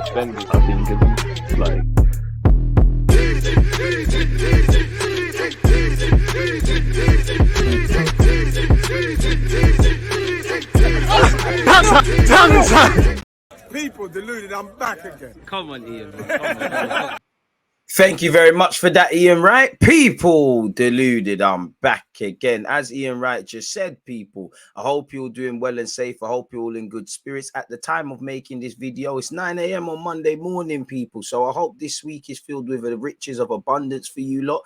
suspended, I think, isn't like. People deluded, I'm back again. Come on, Ian. Man. Come on. Thank you very much for that, Ian Wright. People deluded, I'm back again. As Ian Wright just said, people, I hope you're doing well and safe. I hope you're all in good spirits. At the time of making this video, it's 9 a.m. on Monday morning, people. So I hope this week is filled with the riches of abundance for you lot,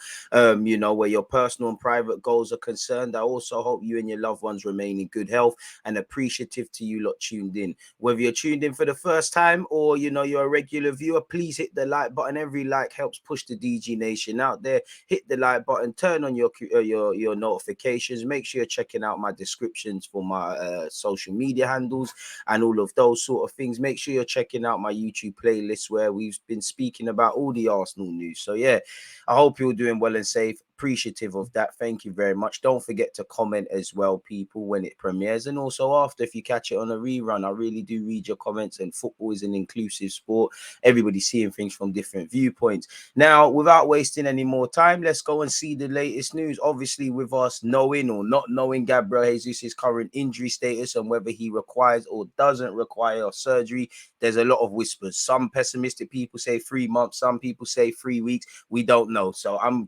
you know, where your personal and private goals are concerned. I also hope you and your loved ones remain in good health, and appreciative to you lot tuned in. Whether you're tuned in for the first time or, you know, you're a regular viewer, please hit the like button. Every like helps push the DG Nation out there. Hit the like button, turn on your notifications. Make sure you're checking out my descriptions for my social media handles and all of those sort of things. Make sure you're checking out my YouTube playlist where we've been speaking about all the Arsenal news. So yeah, I hope you're doing well and safe. Appreciative of that. Thank you very much. Don't forget to comment as well, people, when it premieres, and also after, if you catch it on a rerun. I really do read your comments, and football is an inclusive sport. Everybody's seeing things from different viewpoints. Now, without wasting any more time, let's go and see the latest news. Obviously, with us knowing or not knowing Gabriel Jesus' current injury status and whether he requires or doesn't require surgery, there's a lot of whispers. Some pessimistic people say 3 months, some people say 3 weeks. We don't know. So I'm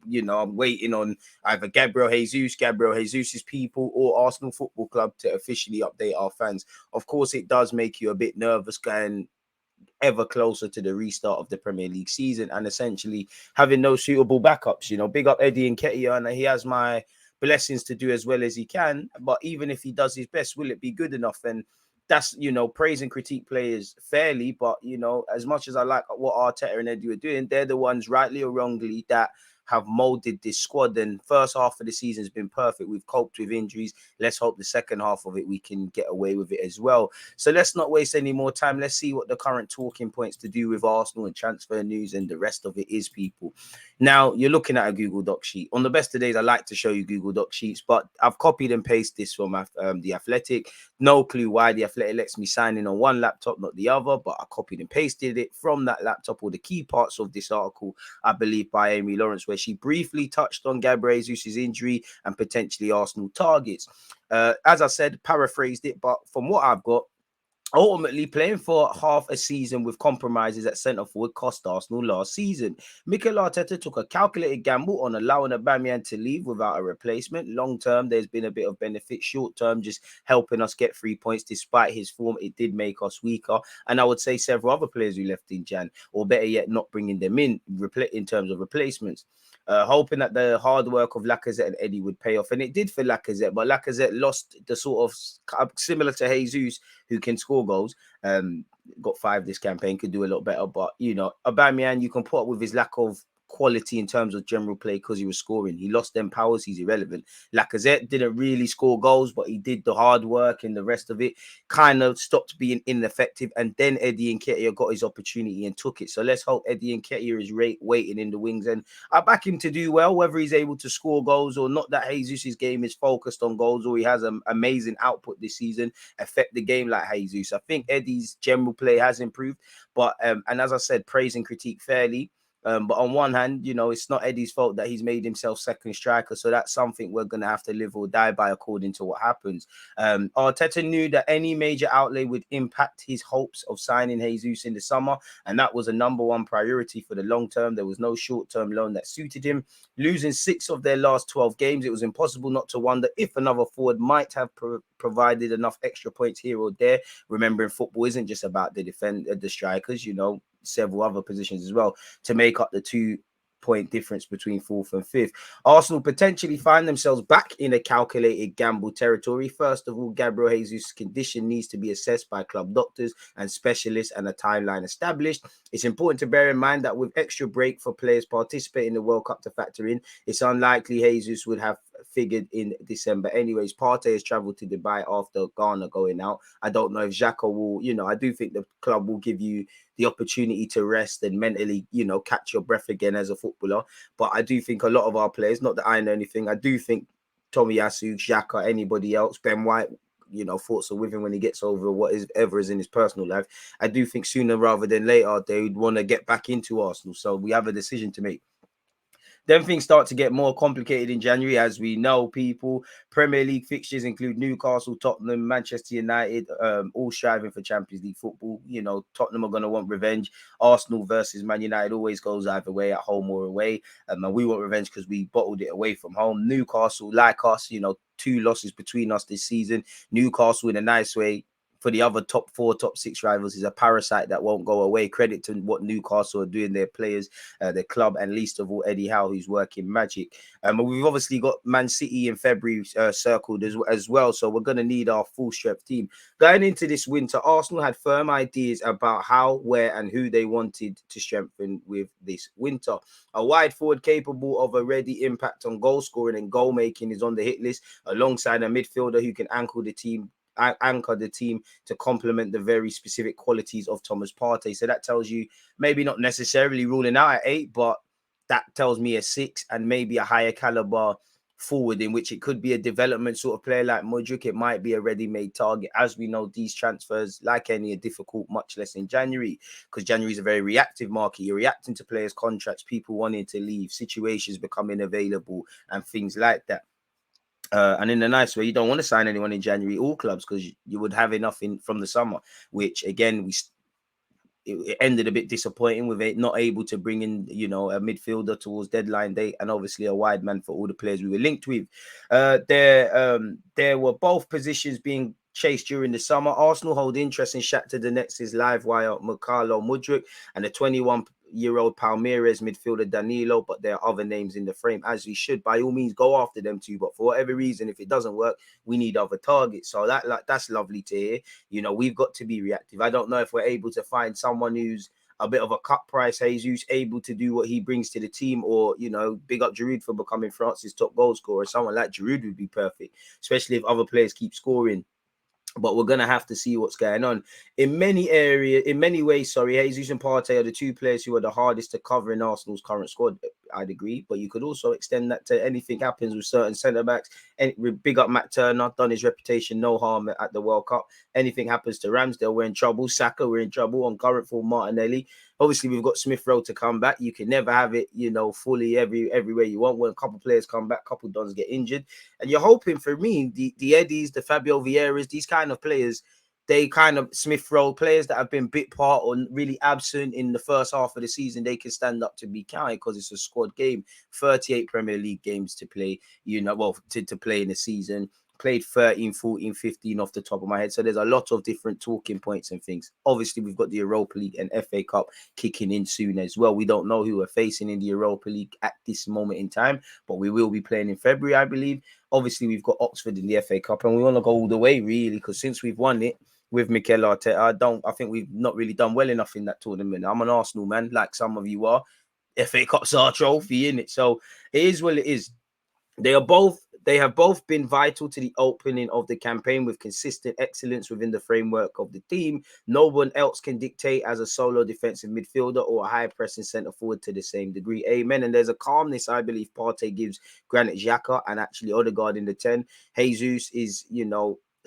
waiting on either Gabriel Jesus's people, or Arsenal Football Club to officially update our fans. Of course, it does make you a bit nervous going ever closer to the restart of the Premier League season and essentially having no suitable backups. You know, big up Eddie Nketiah, and he has my blessings to do as well as he can. But even if he does his best, will it be good enough? And that's, you know, praise and critique players fairly, but, you know, as much as I like what Arteta and Eddie were doing, they're the ones, rightly or wrongly, that have molded this squad. And first half of the season has been perfect. We've coped with injuries. Let's hope the second half of it we can get away with it as well. So let's not waste any more time. Let's see what the current talking points to do with Arsenal and transfer news and the rest of it is, people. Now, you're looking at a Google Doc sheet. On the best of days, I like to show you Google Doc sheets, but I've copied and pasted this from the Athletic. No clue why the Athletic lets me sign in on one laptop, not the other, but I copied and pasted it from that laptop, or the key parts of this article, I believe, by Amy Lawrence, where she briefly touched on Gabriel Jesus' injury and potentially Arsenal targets. As I said, paraphrased it, but from what I've got, ultimately, playing for half a season with compromises at centre forward cost Arsenal last season. Mikel Arteta took a calculated gamble on allowing Aubameyang to leave without a replacement. Long term, there's been a bit of benefit. Short term, just helping us get 3 points. Despite his form, it did make us weaker. And I would say several other players who left in Jan, or better yet, not bringing them in terms of replacements. Hoping that the hard work of Lacazette and Eddie would pay off. And it did for Lacazette, but Lacazette lost the sort of, similar to Jesus, who can score goals. Got 5 this campaign, could do a lot better. But, you know, Aubameyang, you can put up with his lack of quality in terms of general play because he was scoring. He lost them powers, he's irrelevant. Lacazette didn't really score goals, but he did the hard work, and the rest of it kind of stopped being ineffective. And then Eddie Nketiah got his opportunity and took it. So let's hope Eddie Nketiah is waiting in the wings, and I back him to do well, whether he's able to score goals or not. That Jesus' game is focused on goals, or he has an amazing output this season, affect the game like Jesus. I think Eddie's general play has improved, but and as I said, praise and critique fairly. But on one hand, you know, it's not Eddie's fault that he's made himself second striker. So that's something we're going to have to live or die by according to what happens. Arteta knew that any major outlay would impact his hopes of signing Jesus in the summer. And that was a #1 priority for the long term. There was no short-term loan that suited him. Losing 6 of their last 12 games, it was impossible not to wonder if another forward might have provided enough extra points here or there. Remembering football isn't just about the strikers, you know, several other positions as well, to make up the 2-point difference between 4th and 5th. Arsenal potentially find themselves back in a calculated gamble territory. First of all, Gabriel Jesus' condition needs to be assessed by club doctors and specialists, and a timeline established. It's important to bear in mind that with extra break for players participating in the World Cup to factor in, it's unlikely Jesus would have figured in December. Anyways, Partey has travelled to Dubai after Ghana going out. I don't know if Xhaka will, you know, I do think the club will give you the opportunity to rest and mentally, you know, catch your breath again as a footballer. But I do think a lot of our players, not that I know anything, I do think Tomiyasu, Xhaka, anybody else, Ben White, thoughts are with him when he gets over whatever is in his personal life. I do think sooner rather than later they would want to get back into Arsenal. So we have a decision to make. Then things start to get more complicated in January, as we know, people. Premier League fixtures include Newcastle, Tottenham, Manchester United, all striving for Champions League football. Tottenham are going to want revenge. Arsenal versus Man United always goes either way, at home or away. And we want revenge because we bottled it away from home. Newcastle, like us, 2 losses between us this season. Newcastle, in a nice way, for the other top 4, top 6 rivals, is a parasite that won't go away. Credit to what Newcastle are doing, their players, their club, and least of all Eddie Howe, who's working magic. But we've obviously got Man City in February circled as well, so we're going to need our full strength team. Going into this winter, Arsenal had firm ideas about how, where, and who they wanted to strengthen with this winter. A wide forward capable of a ready impact on goal scoring and goal making is on the hit list, alongside a midfielder who can anchor the team to complement the very specific qualities of Thomas Partey. So that tells you, maybe not necessarily ruling out at 8, but that tells me a 6 and maybe a higher caliber forward, in which it could be a development sort of player like Mudryk. It might be a ready-made target. As we know, these transfers, like any, are difficult, much less in January, because January is a very reactive market. You're reacting to players' contracts, people wanting to leave, situations becoming available, and things like that. And in a nice way, you don't want to sign anyone in January, all clubs, because you would have enough from the summer, which again, it ended a bit disappointing with it not able to bring in, a midfielder towards deadline day, and obviously a wide man for all the players we were linked with. There were both positions being chased during the summer. Arsenal hold interest in Shakhtar Donetsk's live wire Mikhailo Mudryk and the 21-year-old Palmeiras midfielder Danilo, but there are other names in the frame, as we should by all means go after them too. But for whatever reason, if it doesn't work, we need other targets. So that's lovely to hear. We've got to be reactive. I don't know if we're able to find someone who's a bit of a cut price Jesus, able to do what he brings to the team, or big up Giroud for becoming France's top goal scorer. Someone like Giroud would be perfect, especially if other players keep scoring. But we're going to have to see what's going on. In many ways, Jesus and Partey are the 2 players who are the hardest to cover in Arsenal's current squad. I'd agree. But you could also extend that to anything happens with certain centre-backs. Big up Matt Turner, done his reputation no harm at the World Cup. Anything happens to Ramsdale, we're in trouble. Saka, we're in trouble. On current form, Martinelli. Obviously, we've got Smith Rowe to come back. You can never have it, fully everywhere you want. When a couple players come back, a couple dons get injured. And you're hoping, for me, the Eddies, the Fabio Vieiras, these kind of players, they kind of Smith Rowe players that have been bit part or really absent in the first half of the season, they can stand up to be counted because it's a squad game. 38 Premier League games to play, to play in the season. Played 13, 14, 15 off the top of my head. So there's a lot of different talking points and things. Obviously, we've got the Europa League and FA Cup kicking in soon as well. We don't know who we're facing in the Europa League at this moment in time, but we will be playing in February, I believe. Obviously, we've got Oxford in the FA Cup, and we want to go all the way, really, because since we've won it with Mikel Arteta, I think we've not really done well enough in that tournament. I'm an Arsenal man, like some of you are. FA Cup's our trophy, innit? So it is what it is. They have both been vital to the opening of the campaign with consistent excellence within the framework of the team. No one else can dictate as a solo defensive midfielder or a high-pressing centre forward to the same degree. Amen. And there's a calmness, I believe, Partey gives Granit Xhaka and actually Odegaard in the 10. Jesus is,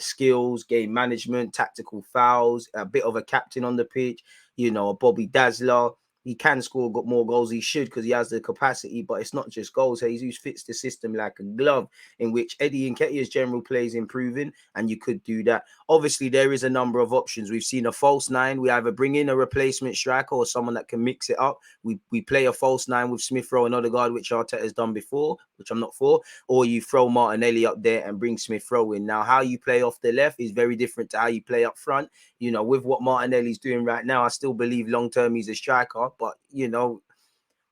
skills, game management, tactical fouls, a bit of a captain on the pitch, a Bobby Dazzler. He can score more goals. He should, because he has the capacity, but it's not just goals. Jesus fits the system like a glove, in which Eddie Nketiah's general play is improving, and you could do that. Obviously, there is a number of options. We've seen a false 9. We either bring in a replacement striker or someone that can mix it up. We play a false 9 with Smith Rowe and Odegaard, which Arteta has done before, which I'm not for, or you throw Martinelli up there and bring Smith Rowe in. Now, how you play off the left is very different to how you play up front. With what Martinelli's doing right now, I still believe long-term he's a striker. But,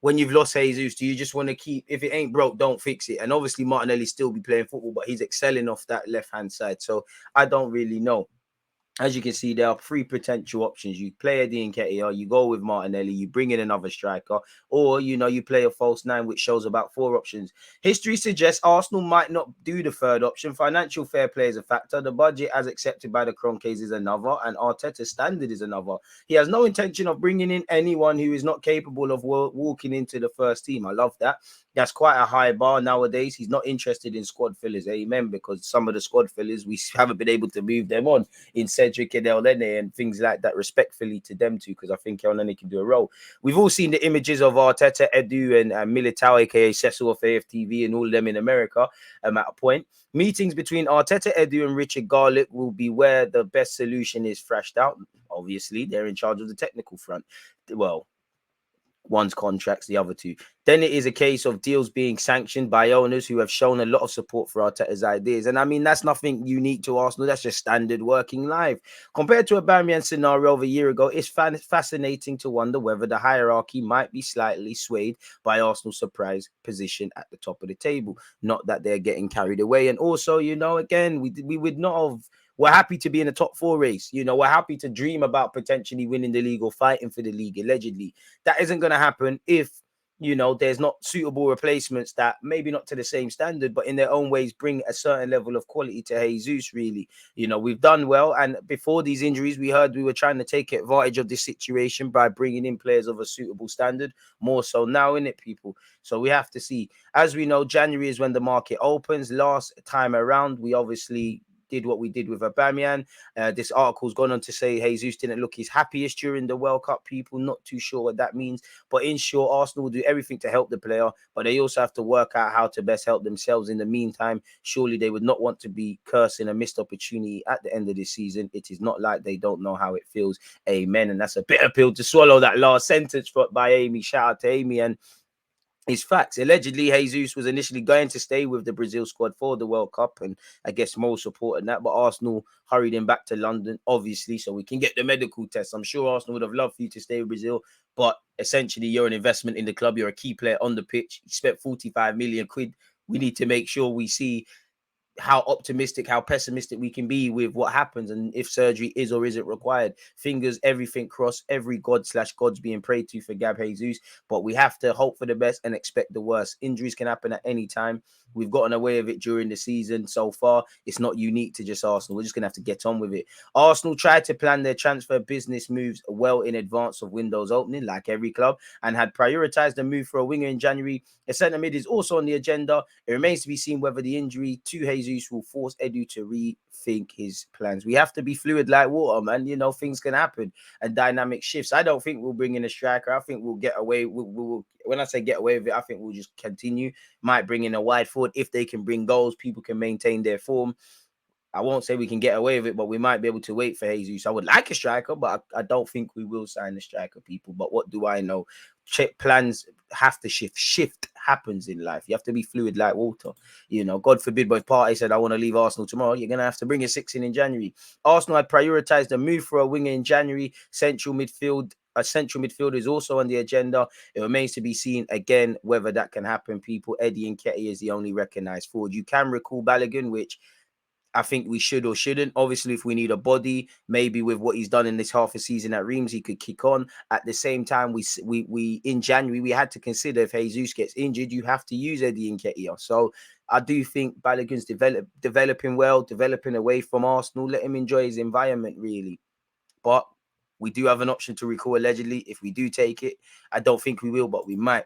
when you've lost Jesus, do you just want to keep, if it ain't broke, don't fix it? And obviously Martinelli still be playing football, but he's excelling off that left-hand side. So I don't really know. As you can see, there are 3 potential options. You play Eddie Nketiah, you go with Martinelli, you bring in another striker, or, you play a false 9, which shows about 4 options. History suggests Arsenal might not do the third option. Financial fair play is a factor. The budget as accepted by the Kroenkes is another, and Arteta's standard is another. He has no intention of bringing in anyone who is not capable of walking into the first team. I love that. That's quite a high bar nowadays. He's not interested in squad fillers, amen, because some of the squad fillers, we haven't been able to move them on in Cedric and Elneny and things like that, respectfully to them too, because I think Elneny can do a role. We've all seen the images of Arteta, Edu, and Militao, aka Cecil of AFTV, and all of them in America at a point. Meetings between Arteta, Edu, and Richard Garlick will be where the best solution is thrashed out. Obviously, they're in charge of the technical front. Well, one's contracts, the other two. Then it is a case of deals being sanctioned by owners who have shown a lot of support for Arteta's ideas. And I mean, that's nothing unique to Arsenal. That's just standard working life. Compared to a Aubameyang scenario of a year ago, it's fascinating to wonder whether the hierarchy might be slightly swayed by Arsenal's surprise position at the top of the table. Not that they're getting carried away. And also, you know, again, we would not have... We're happy to be in the top 4 race. You know, we're happy to dream about potentially winning the league or fighting for the league, allegedly. That isn't going to happen if, you know, there's not suitable replacements that maybe not to the same standard, but in their own ways bring a certain level of quality to Jesus, really. You know, we've done well. And before these injuries, we heard we were trying to take advantage of this situation by bringing in players of a suitable standard, more so now, innit, people? So we have to see. As we know, January is when the market opens. Last time around, we obviously did what we did with Aubameyang. This article's gone on to say Jesus didn't look his happiest during the World Cup. People not too sure what that means, but in short, Arsenal will do everything to help the player, but they also have to work out how to best help themselves in the meantime. Surely they would not want to be cursing a missed opportunity at the end of this season. It is not like they don't know how it feels. Amen. And that's a bitter pill to swallow, that last sentence by Amy. Shout out to Amy. And it's facts. Allegedly, Jesus was initially going to stay with the Brazil squad for the World Cup, and I guess more support in that. But Arsenal hurried him back to London, obviously, so we can get the medical test. I'm sure Arsenal would have loved for you to stay with Brazil, but essentially, you're an investment in the club. You're a key player on the pitch. You spent 45 million quid. We need to make sure we see how optimistic, how pessimistic we can be with what happens and if surgery is or isn't required. Fingers, everything crossed, every god's being prayed to for Gab Jesus, but we have to hope for the best and expect the worst. Injuries can happen at any time. We've gotten away with it during the season so far. It's not unique to just Arsenal. We're just going to have to get on with it. Arsenal tried to plan their transfer business moves well in advance of windows opening, like every club, and had prioritized the move for a winger in January. A centre mid is also on the agenda. It remains to be seen whether the injury to Jesus will force Edu to rethink his plans. We have to be fluid like water, man. You know, things can happen and dynamic shifts. I don't think we'll bring in a striker. I think we'll get away. We'll when I say get away with it, I think we'll just continue. Might bring in a wide forward if they can bring goals. People can maintain their form. I won't say we can get away with it, but we might be able to wait for Jesus. I would like a striker, but I don't think we will sign a striker, people. But what do I know? Plans have to shift. Shift happens in life. You have to be fluid like water. You know, God forbid, but if Partey said, I want to leave Arsenal tomorrow, you're going to have to bring a 6 in January. Arsenal had prioritized a move for a winger in January. Central midfielder is also on the agenda. It remains to be seen again whether that can happen, people. Eddie Nketiah is the only recognized forward. You can recall Balogun, which I think we should or shouldn't. Obviously, if we need a body, maybe with what he's done in this half a season at Reims, he could kick on. At the same time, we in January, we had to consider if Jesus gets injured, you have to use Eddie Nketiah. So I do think Balogun's developing well, developing away from Arsenal. Let him enjoy his environment, really. But we do have an option to recall allegedly. If we do take it, I don't think we will, but we might.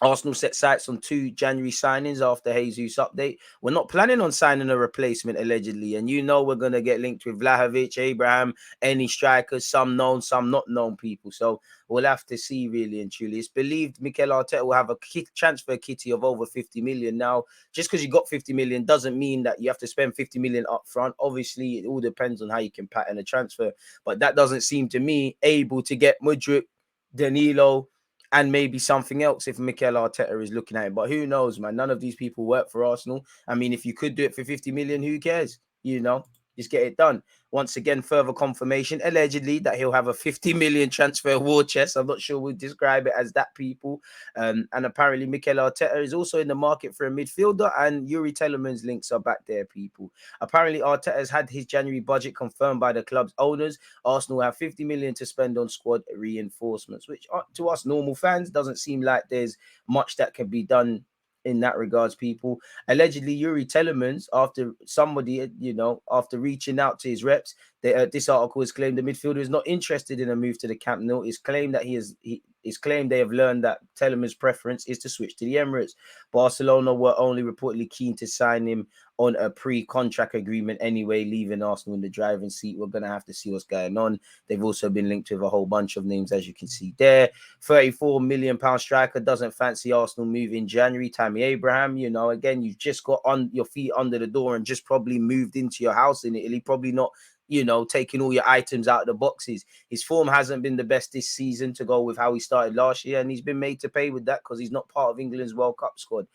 Arsenal set sights on 2 January signings after Jesus update. We're not planning on signing a replacement, allegedly. And you know we're going to get linked with Vlahovic, Abraham, any strikers, some known, some not known, people. So we'll have to see, really and truly. It's believed Mikel Arteta will have a transfer kitty of over 50 million. Now, just because you got 50 million doesn't mean that you have to spend 50 million up front. Obviously, it all depends on how you can pattern a transfer. But that doesn't seem to me able to get Mudryk, Danilo, and maybe something else if Mikel Arteta is looking at it. But who knows, man? None of these people work for Arsenal. I mean, if you could do it for 50 million, who cares? You know, just get it done. Once again, further confirmation, allegedly, that he'll have a 50 million transfer war chest. I'm not sure we'll describe it as that, people. And apparently, Mikel Arteta is also in the market for a midfielder, and Yuri Tellerman's links are back there, people. Apparently, Arteta has had his January budget confirmed by the club's owners. Arsenal have 50 million to spend on squad reinforcements, which to us normal fans doesn't seem like there's much that can be done in that regards, people. Allegedly, Yuri Tellermans, after somebody, you know, after reaching out to his reps, this article has claimed the midfielder is not interested in a move to the Camp Nou. It's claimed that he It's claimed they have learned that Telemans' preference is to switch to the Emirates. Barcelona were only reportedly keen to sign him on a pre-contract agreement anyway, leaving Arsenal in the driving seat. We're going to have to see what's going on. They've also been linked with a whole bunch of names, as you can see there. £34 million striker doesn't fancy Arsenal move in January. Tammy Abraham, you know, again, you've just got on your feet under the door and just probably moved into your house in Italy, probably not, you know, taking all your items out of the boxes. His form hasn't been the best this season to go with how he started last year, and he's been made to pay with that because he's not part of England's World Cup squad.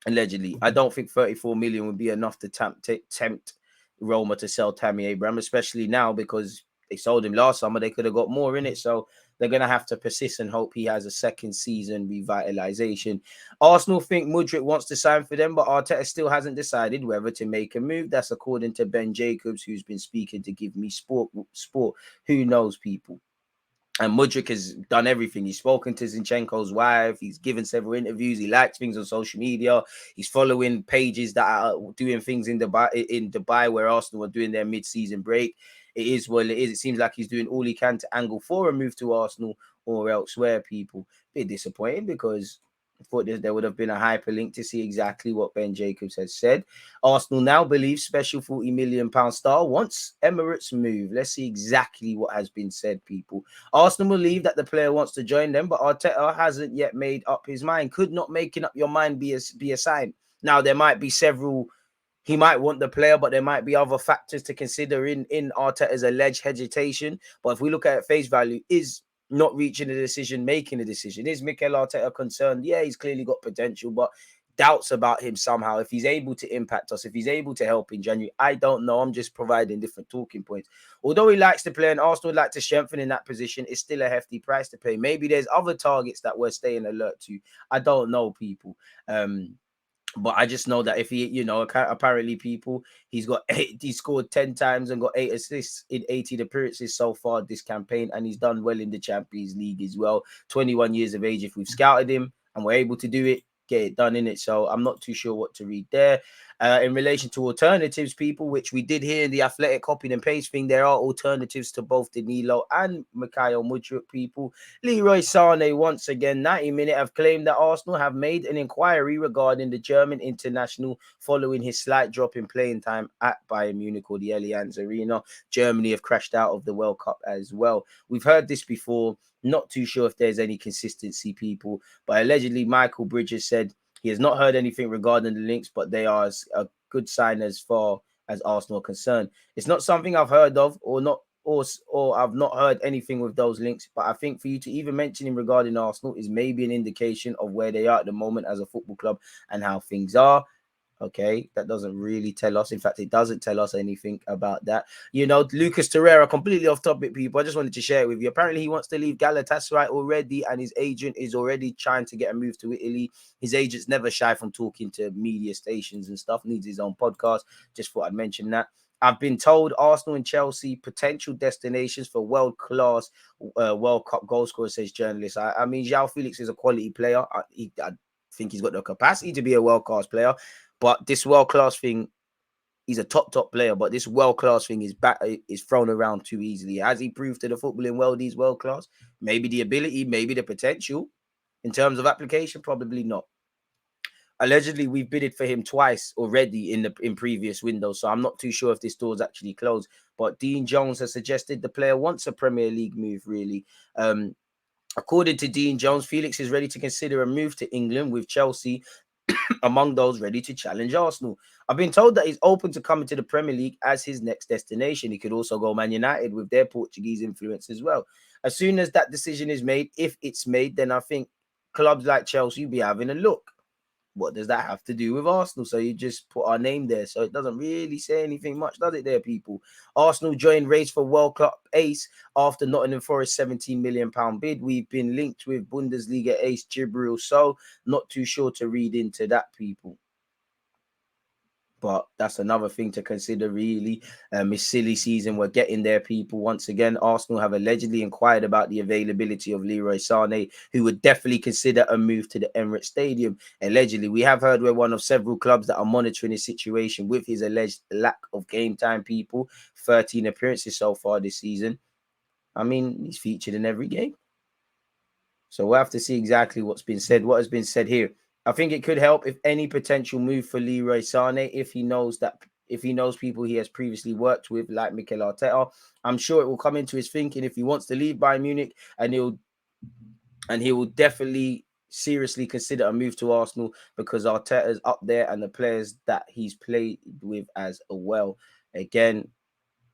Allegedly, I don't think 34 million would be enough to tempt Roma to sell Tammy Abraham, especially now because they sold him last summer. They could have got more in it, so they're going to have to persist and hope he has a second season revitalization. Arsenal think Mudryk wants to sign for them, but Arteta still hasn't decided whether to make a move. That's according to Ben Jacobs, who's been speaking to Give Me Sport. Who knows, people? And Mudryk has done everything. He's spoken to Zinchenko's wife. He's given several interviews. He likes things on social media. He's following pages that are doing things in Dubai where Arsenal are doing their mid-season break. It is what it is. It seems like he's doing all he can to angle for a move to Arsenal or elsewhere, people. Bit disappointing because I thought there would have been a hyperlink to see exactly what Ben Jacobs has said. Arsenal now believes special £40 million star wants Emirates move. Let's see exactly what has been said, people. Arsenal believe that the player wants to join them, but Arteta hasn't yet made up his mind. Could not making up your mind be a sign? Now, there might be several. He might want the player, but there might be other factors to consider in Arteta's alleged hesitation. But if we look at face value, is not reaching a decision, making a decision. Is Mikel Arteta concerned? Yeah, he's clearly got potential, but doubts about him somehow. If he's able to impact us, if he's able to help in January, I don't know. I'm just providing different talking points. Although he likes to play and Arsenal would like to strengthen in that position, it's still a hefty price to pay. Maybe there's other targets that we're staying alert to. I don't know, people. But I just know that if he, you know, apparently people, he scored 10 times and got 8 assists in 18 appearances so far this campaign. And he's done well in the Champions League as well. 21 years of age. If we've scouted him and we're able to do it, get it done in it. So I'm not too sure what to read there. In relation to alternatives, people, which we did hear in the Athletic copy and paste thing, there are alternatives to both Danilo and Mikhail Mudryk, people. Leroy Sane, once again, 90-minute, have claimed that Arsenal have made an inquiry regarding the German international following his slight drop in playing time at Bayern Munich or the Allianz Arena. Germany have crashed out of the World Cup as well. We've heard this before. Not too sure if there's any consistency, people, but allegedly Michael Bridges said he has not heard anything regarding the links, but they are a good sign as far as Arsenal are concerned. It's not something I've heard of or I've not heard anything with those links, but I think for you to even mention him regarding Arsenal is maybe an indication of where they are at the moment as a football club and how things are. Okay, that doesn't really tell us. In fact, it doesn't tell us anything about that. You know, Lucas Torreira, completely off topic, people. I just wanted to share it with you. Apparently, he wants to leave Galatasaray already, and his agent is already trying to get a move to Italy. His agent's never shy from talking to media stations and stuff, needs his own podcast. Just thought I'd mention that. I've been told Arsenal and Chelsea potential destinations for world-class World Cup goal scorers, says journalist. I mean, João Felix is a quality player. I think he's got the capacity to be a world-class player. But this world-class thing, he's a top player, but this world-class thing is thrown around too easily. Has he proved to the footballing world he's world-class? Maybe the ability, maybe the potential. In terms of application, probably not. Allegedly, we've bidded for him twice already in previous windows, so I'm not too sure if this door's actually closed. But Dean Jones has suggested the player wants a Premier League move, really. According to Dean Jones, Felix is ready to consider a move to England with Chelsea among those ready to challenge Arsenal. I've been told that he's open to coming to the Premier League as his next destination. He could also go Man United with their Portuguese influence as well. As soon as that decision is made, if it's made, then I think clubs like Chelsea will be having a look. What does that have to do with Arsenal? So you just put our name there. So it doesn't really say anything much, does it there, people? Arsenal joined race for World Cup ace after Nottingham Forest £17 million bid. We've been linked with Bundesliga ace Jibril. So not too sure to read into that, people. But that's another thing to consider, really. It's silly season. We're getting there, people. Once again, Arsenal have allegedly inquired about the availability of Leroy Sane, who would definitely consider a move to the Emirates Stadium. Allegedly, we have heard we're one of several clubs that are monitoring his situation with his alleged lack of game time, people. 13 appearances so far this season. I mean, he's featured in every game. So we'll have to see exactly what's been said, what has been said here. I think it could help if any potential move for Leroy Sane, if he knows people he has previously worked with, like Mikel Arteta. I'm sure it will come into his thinking if he wants to leave Bayern Munich, and he will definitely seriously consider a move to Arsenal, because Arteta's up there and the players that he's played with as well. Again,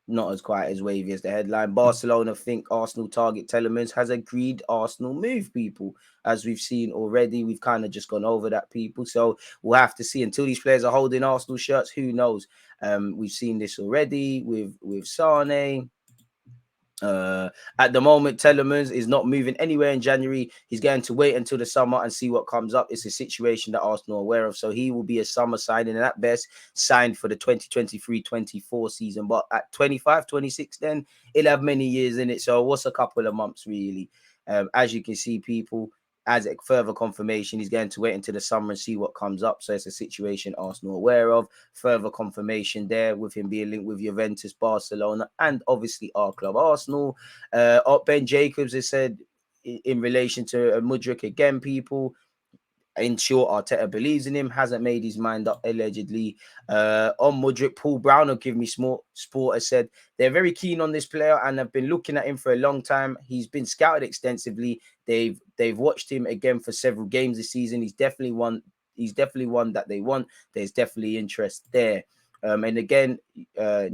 not as quite as wavy as the headline. Barcelona think Arsenal target Telemans, has agreed Arsenal move, people. As we've seen already, we've kind of just gone over that, people. So we'll have to see. Until these players are holding Arsenal shirts, who knows? We've seen this already with Sane. At the moment, Telemans is not moving anywhere in January. He's going to wait until the summer and see what comes up. It's a situation that Arsenal are aware of. So he will be a summer signing, and at best signed for the 2023-24 season. But at 25, 26, then he'll have many years in it. So what's a couple of months, really? As you can see, people, as a further confirmation, he's going to wait until the summer and see what comes up. So it's a situation Arsenal aware of. Further confirmation there with him being linked with Juventus, Barcelona, and obviously our club, Arsenal. Ben Jacobs has said in relation to Mudryk again, people. In short, Arteta believes in him, hasn't made his mind up, allegedly. On Mudryk, Paul Brown of Give Me Sport has said they're very keen on this player and have been looking at him for a long time. He's been scouted extensively. They've watched him again for several games this season. He's definitely one that they want. There's definitely interest there. And again, George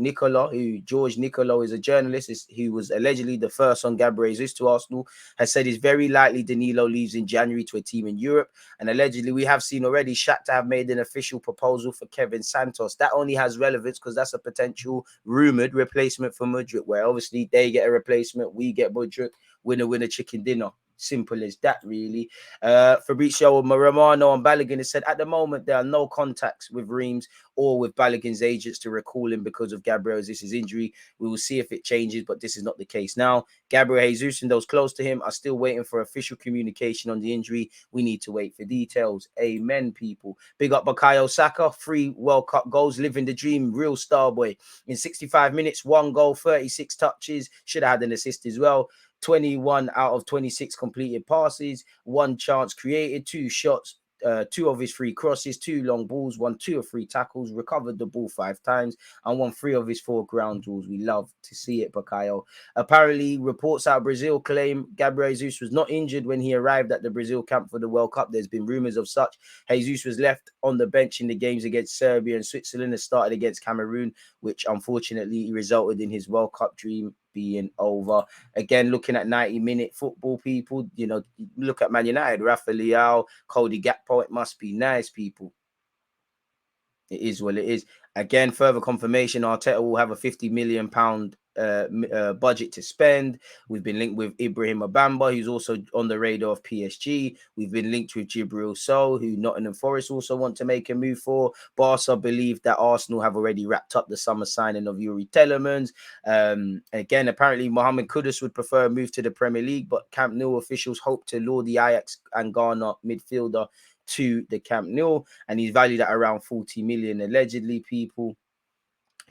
Nicola is a journalist who was allegedly the first on Gabriel Jesus to Arsenal, has said it's very likely Danilo leaves in January to a team in Europe. And allegedly, we have seen already Shakhtar have made an official proposal for Kevin Santos. That only has relevance because that's a potential rumoured replacement for Mudryk, where obviously they get a replacement, we get Mudryk, winner, chicken dinner. Simple as that, really. Fabrizio Romano and Balogun has said at the moment there are no contacts with Reims or with Balogun's agents to recall him because of Gabriel Jesus' injury. We will see if it changes, but this is not the case now. Gabriel Jesus and those close to him are still waiting for official communication on the injury. We need to wait for details. Amen, people. Big up Bukayo Saka, 3 World Cup goals, living the dream, real star boy. In 65 minutes, 1 goal, 36 touches, should have had an assist as well. 21 out of 26 completed passes, 1 chance created, 2 shots, 2 of his 3 crosses, 2 long balls, 1 2 of 3 tackles, recovered the ball 5 times, and won 3 of his 4 ground duels. We love to see it, Bukayo. Apparently, reports out of Brazil claim Gabriel Jesus was not injured when he arrived at the Brazil camp for the World Cup. There's been rumours of such. Jesus was left on the bench in the games against Serbia and Switzerland and started against Cameroon, which unfortunately resulted in his World Cup dream being over. Again, looking at 90-minute football, people, you know, look at Man United, Rafa Leao, Cody Gakpo. It must be nice, people. It is what it is. Again, further confirmation, Arteta will have a £50 million budget to spend. We've been linked with Ibrahim Abamba, who's also on the radar of PSG. We've been linked with Djibril Sow, who Nottingham Forest also want to make a move for. Barca believe that Arsenal have already wrapped up the summer signing of Yuri Telemans. Again, apparently Mohamed Kudus would prefer a move to the Premier League, but Camp Nou officials hope to lure the Ajax and Ghana midfielder to the Camp Nou, and he's valued at around 40 million, allegedly, people.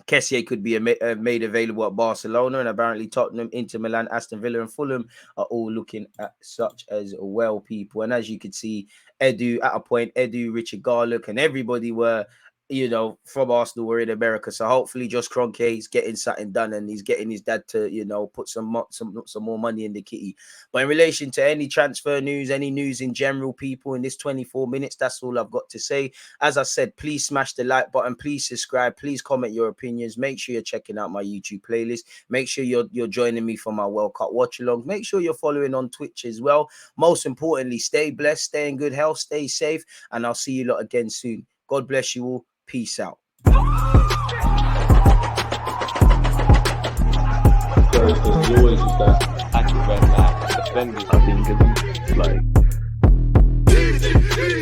Kessié could be made available at Barcelona, and apparently Tottenham, Inter Milan, Aston Villa and Fulham are all looking at such as well, people. And as you could see, Richard Garlick and everybody were, you know, from Arsenal were in America. So hopefully Josh Kroenke is getting something done and he's getting his dad to, you know, put some more money in the kitty. But in relation to any transfer news, any news in general, people, in this 24 minutes, that's all I've got to say. As I said, please smash the like button, please subscribe, please comment your opinions. Make sure you're checking out my YouTube playlist. Make sure you're joining me for my World Cup watch along. Make sure you're following on Twitch as well. Most importantly, stay blessed, stay in good health, stay safe, and I'll see you lot again soon. God bless you all. Peace out. I think it's like